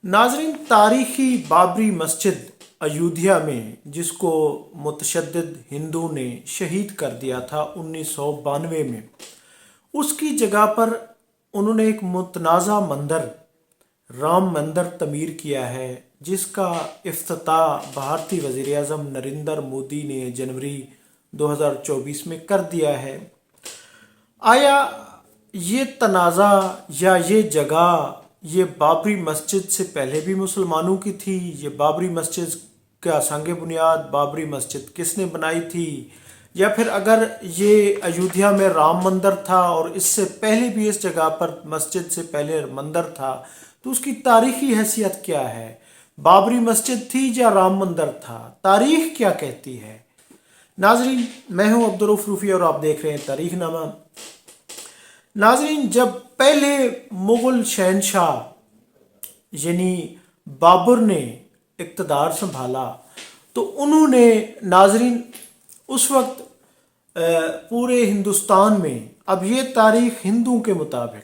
नाजरीन, तारीखी बाबरी मस्जिद अयोध्या में जिसको मुतशद्दिद हिंदू ने शहीद कर दिया था 1992 में, उसकी जगह पर उन्होंने एक मुतनाज़ा मंदिर राम मंदिर तमीर किया है, जिसका इफ्तिताह भारतीय वज़ीर आज़म नरेंद्र मोदी ने जनवरी 2024 में कर दिया है। आया ये तनाज़ा या ये जगह ये बाबरी मस्जिद से पहले भी मुसलमानों की थी? ये बाबरी मस्जिद का संग बुनियाद बाबरी मस्जिद किसने बनाई थी? या फिर अगर ये अयोध्या में राम मंदिर था और इससे पहले भी इस जगह पर मस्जिद से पहले मंदिर था, तो उसकी तारीखी हैसियत क्या है? बाबरी मस्जिद थी या राम मंदिर था? तारीख क्या कहती है? नाजरीन, मैं हूं अब्दुल रऊफ रूफी और आप देख रहे हैं तारीख नामा। नाजरीन, जब पहले मुग़ल शहनशाह यानी बाबर ने इक़्तिदार संभाला तो उन्होंने नाजरीन उस वक्त पूरे हिंदुस्तान में, अब ये तारीख हिंदू के मुताबिक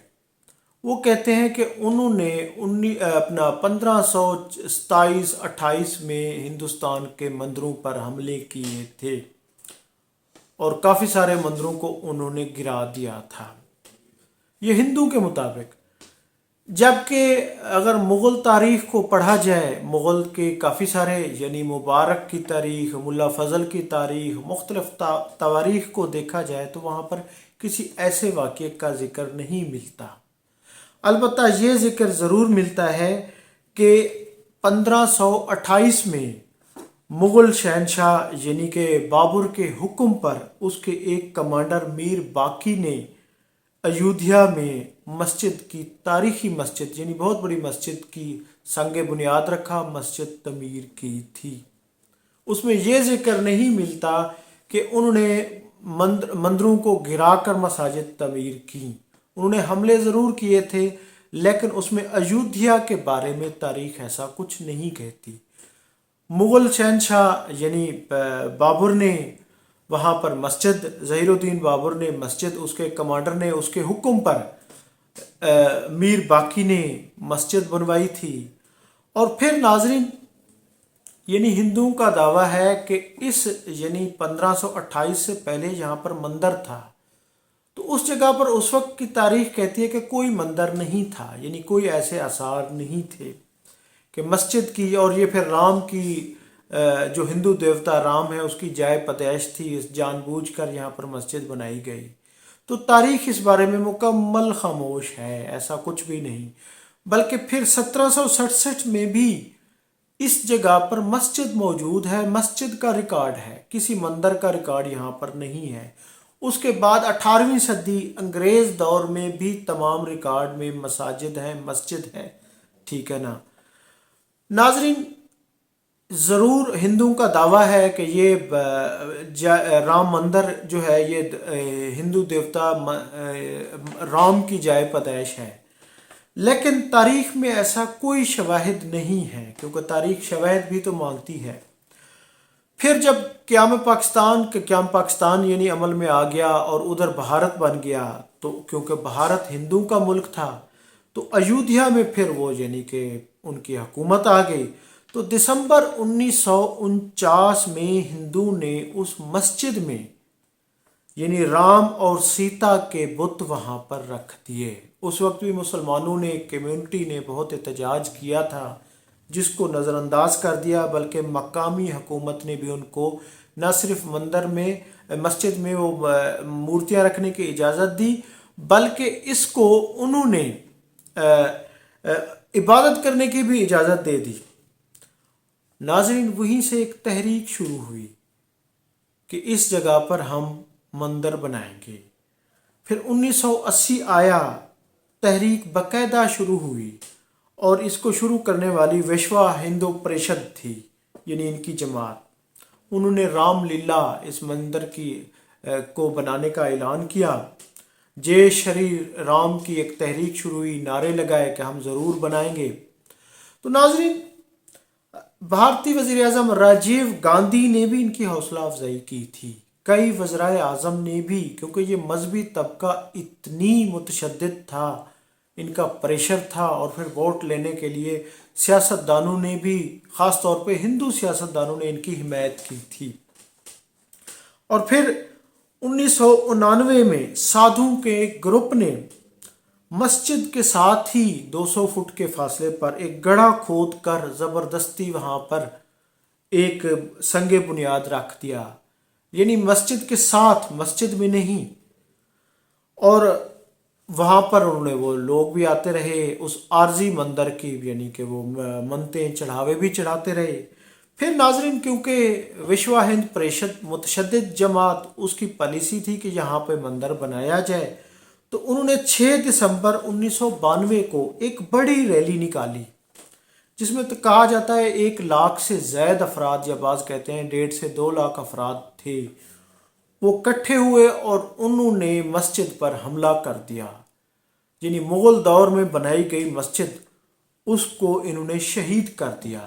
वो कहते हैं कि उन्होंने 1527-28 में हिंदुस्तान के मंदिरों पर हमले किए थे और काफ़ी सारे मंदिरों को उन्होंने गिरा दिया था, ये हिंदू के मुताबिक। जबकि अगर मुग़ल तारीख़ को पढ़ा जाए, मुग़ल के काफ़ी सारे यानी मुबारक की तारीख़, मुल्ला फ़ज़ल की तारीख़, मुख्तलिफ़ तवारीख़ को देखा जाए तो वहाँ पर किसी ऐसे वाक़े का ज़िक्र नहीं मिलता। अलबत्ता ये ज़िक्र ज़रूर मिलता है कि 1528 में मुग़ल शहनशाह यानी कि बाबर के हुक्म पर उसके एक कमांडर मीर बाकी ने अयोध्या में मस्जिद की, तारीखी मस्जिद यानी बहुत बड़ी मस्जिद की संग बुनियाद रखा, मस्जिद तमीर की थी। उसमें यह जिक्र नहीं मिलता कि उन्होंने मंदिरों को गिराकर मसाजिद तमीर की। उन्होंने हमले ज़रूर किए थे, लेकिन उसमें अयोध्या के बारे में तारीख ऐसा कुछ नहीं कहती। मुग़ल शहनशाह यानी बाबर ने वहाँ पर मस्जिद, ज़हीरुद्दीन बाबर ने मस्जिद, उसके कमांडर ने उसके हुक्म पर मीर बाकी ने मस्जिद बनवाई थी। और फिर नाजरीन, यानी हिंदुओं का दावा है कि इस यानी 1528 से पहले यहाँ पर मंदिर था, तो उस जगह पर उस वक्त की तारीख कहती है कि कोई मंदिर नहीं था, यानी कोई ऐसे आसार नहीं थे कि मस्जिद की। और ये फिर राम की जो हिंदू देवता राम है उसकी जाय पैदाइश थी, इस जानबूझकर यहाँ पर मस्जिद बनाई गई। तो तारीख इस बारे में मुकम्मल खामोश है, ऐसा कुछ भी नहीं। बल्कि फिर 1767 में भी इस जगह पर मस्जिद मौजूद है, मस्जिद का रिकॉर्ड है, किसी मंदिर का रिकॉर्ड यहाँ पर नहीं है। उसके बाद 18वीं सदी अंग्रेज़ दौर में भी तमाम रिकॉर्ड में मसाजिद हैं, मस्जिद है, ठीक है ना। नाजरीन, ज़रूर हिंदुओं का दावा है कि ये राम मंदिर जो है ये हिंदू देवता राम की जाय पैदाइश है, लेकिन तारीख में ऐसा कोई शवाहिद नहीं है, क्योंकि तारीख शवाहिद भी तो मांगती है। फिर जब क़याम पाकिस्तान यानी अमल में आ गया और उधर भारत बन गया, तो क्योंकि भारत हिंदू का मुल्क था, तो अयोध्या में फिर वो यानी कि उनकी हुकूमत आ गई। तो दिसंबर 1949 में हिंदू ने उस मस्जिद में यानी राम और सीता के बुत वहाँ पर रख दिए। उस वक्त भी मुसलमानों ने, कम्युनिटी ने बहुत एहतजाज किया था, जिसको नज़रअंदाज कर दिया, बल्कि मकामी हुकूमत ने भी उनको न सिर्फ मंदिर में, मस्जिद में वो मूर्तियाँ रखने की इजाज़त दी, बल्कि इसको उन्होंने इबादत करने की भी इजाज़त दे दी। नाज़रीन, वहीं से एक तहरीक शुरू हुई कि इस जगह पर हम मंदिर बनाएंगे। फिर 1980 आया, तहरीक बाकायदा शुरू हुई और इसको शुरू करने वाली विश्व हिंदू परिषद थी, यानी इनकी जमात। उन्होंने रामलीला इस मंदिर की को बनाने का ऐलान किया। जय श्री राम की एक तहरीक शुरू हुई, नारे लगाए कि हम ज़रूर बनाएंगे। तो नाजरीन, भारतीय वज़ीर आज़म राजीव गांधी ने भी इनकी हौसला अफजाई की थी, कई वज़राए आज़म ने भी, क्योंकि ये मजहबी तबका इतनी मुतशद्दिद था इनका प्रेशर था और फिर वोट लेने के लिए सियासतदानों ने भी, ख़ास तौर पे हिंदू सियासतदानों ने इनकी हिमायत की थी। और फिर 1999 में साधुओं के एक ग्रुप ने मस्जिद के साथ ही 200 फुट के फासले पर एक गड्ढा खोद कर ज़बरदस्ती वहाँ पर एक संगे बुनियाद रख दिया, यानी मस्जिद के साथ, मस्जिद में नहीं। और वहाँ पर उन्होंने, वो लोग भी आते रहे उस आरजी मंदिर की, यानी कि वो मनतें चढ़ावे भी चढ़ाते रहे। फिर नाजरीन, क्योंकि विश्व हिंद परिषद मुतशद्दिद जमात, उसकी पॉलिसी थी कि यहाँ पे मंदिर बनाया जाए, तो उन्होंने 6 दिसंबर 1992 को एक बड़ी रैली निकाली, जिसमें तो कहा जाता है 1 लाख से ज़्यादा अफराद, या बाज़ कहते हैं 1.5 से 2 लाख अफराद थे, वो इकट्ठे हुए और उन्होंने मस्जिद पर हमला कर दिया। यानी मुग़ल दौर में बनाई गई मस्जिद, उसको इन्होंने शहीद कर दिया।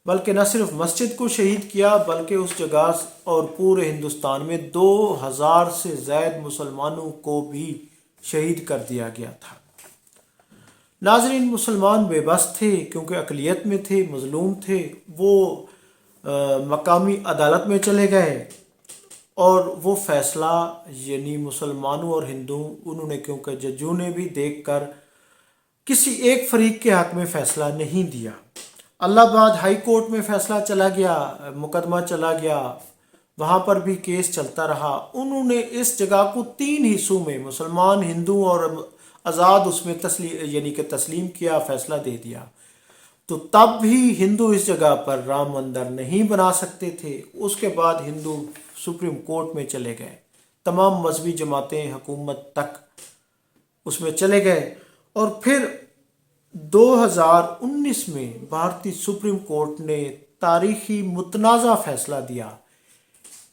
बल्कि न सिर्फ मस्जिद को शहीद किया, बल्कि उस जगह और पूरे हिंदुस्तान में 2000 से ज़्यादा मुसलमानों को भी शहीद कर दिया गया था। नाजरीन, मुसलमान बेबस थे क्योंकि अक़लियत में थे, मज़लूम थे। वो मकामी अदालत में चले गए और वो फ़ैसला, यानी मुसलमानों और हिंदू, उन्होंने, क्योंकि जजों ने भी देखकर किसी एक फरीक के हक़ में फ़ैसला नहीं दिया। इलाहाबाद हाई कोर्ट में फ़ैसला चला गया, मुकदमा चला गया, वहाँ पर भी केस चलता रहा। उन्होंने इस जगह को 3 हिस्सों में, मुसलमान, हिंदू और आज़ाद, उसमें यानी कि तस्लीम किया, फ़ैसला दे दिया। तो तब भी हिंदू इस जगह पर राम मंदिर नहीं बना सकते थे। उसके बाद हिंदू सुप्रीम कोर्ट में चले गए, तमाम मजहबी जमातें, हुकूमत तक उसमें चले गए। और फिर 2019 में भारतीय सुप्रीम कोर्ट ने तारीखी मुतनाज़ा फ़ैसला दिया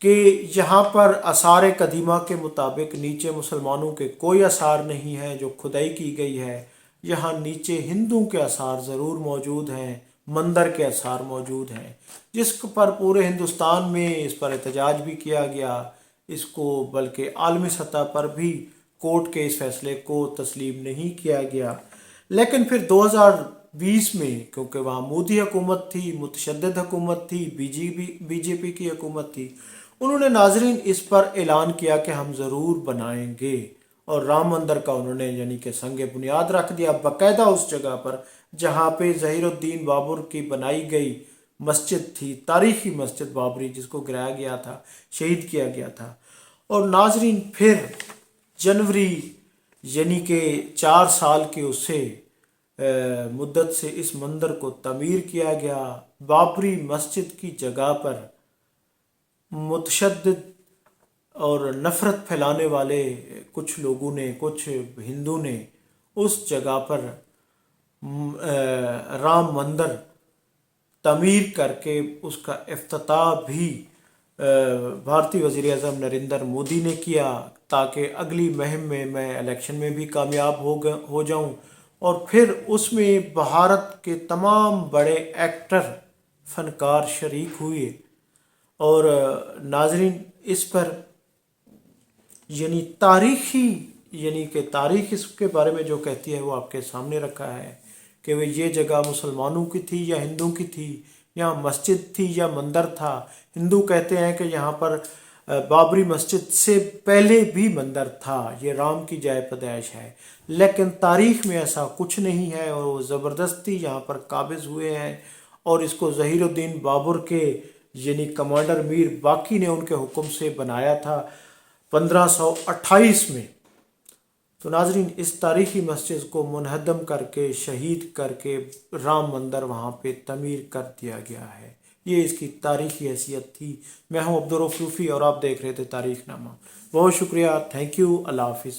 कि यहाँ पर आसार कदीमा के मुताबिक नीचे मुसलमानों के कोई आसार नहीं है जो खुदाई की गई है, यहाँ नीचे हिंदुओं के आसार ज़रूर मौजूद हैं, मंदिर के आसार मौजूद हैं, जिस पर पूरे हिंदुस्तान में इस पर एहतजाज भी किया गया। इसको बल्कि आलमी सतह पर भी कोर्ट के इस फैसले को तस्लीम नहीं किया गया। लेकिन फिर 2020 में, क्योंकि वहाँ मोदी हुकूमत थी, मुतशद्दिद हुकूमत थी, बीजेपी की हुकूमत थी, उन्होंने नाजरीन इस पर ऐलान किया कि हम ज़रूर बनाएंगे, और राम मंदिर का उन्होंने यानी कि संगे बुनियाद रख दिया बाकायदा उस जगह पर जहाँ पे ज़हीरुद्दीन बाबर की बनाई गई मस्जिद थी, तारीखी मस्जिद बाबरी, जिसको गिराया गया था, शहीद किया गया था। और नाजरीन, फिर जनवरी, यानी कि 4 साल के उससे मुद्दत से इस मंदिर को तमीर किया गया। बाबरी मस्जिद की जगह पर मुतशद्दिद और नफ़रत फैलाने वाले कुछ लोगों ने, कुछ हिंदू ने उस जगह पर राम मंदिर तमीर करके उसका इफ्तिताह भी भारतीय वज़ीर आज़म नरेंद्र मोदी ने किया, ताकि अगली मुहिम में मैं इलेक्शन में भी कामयाब हो जाऊं। और फिर उसमें भारत के तमाम बड़े एक्टर, फनकार शरीक हुए। और नाजरीन, इस पर यानी तारीखी, यानी कि तारीख इसके बारे में जो कहती है वो आपके सामने रखा है कि वे ये जगह मुसलमानों की थी या हिंदुओं की थी, यहाँ मस्जिद थी या मंदिर था। हिंदू कहते हैं कि यहाँ पर बाबरी मस्जिद से पहले भी मंदिर था, ये राम की जाए पैदाइश है। लेकिन तारीख में ऐसा कुछ नहीं है, और वो ज़बरदस्ती यहाँ पर काबिज़ हुए हैं। और इसको ज़हीरुद्दीन बाबर के, यानी कमांडर मीर बाकी ने उनके हुक्म से बनाया था 1528 में। तो नाजरीन, इस तारीखी मस्जिद को मुनहदम करके, शहीद करके राम मंदिर वहाँ पे तमीर कर दिया गया है। ये इसकी तारीखी हैसियत थी। मैं हूँ अब्दुल रऊफ रूफ़ी और आप देख रहे थे तारीख़ नामा। बहुत शुक्रिया, थैंक यू, अल्लाह हाफ़िज़।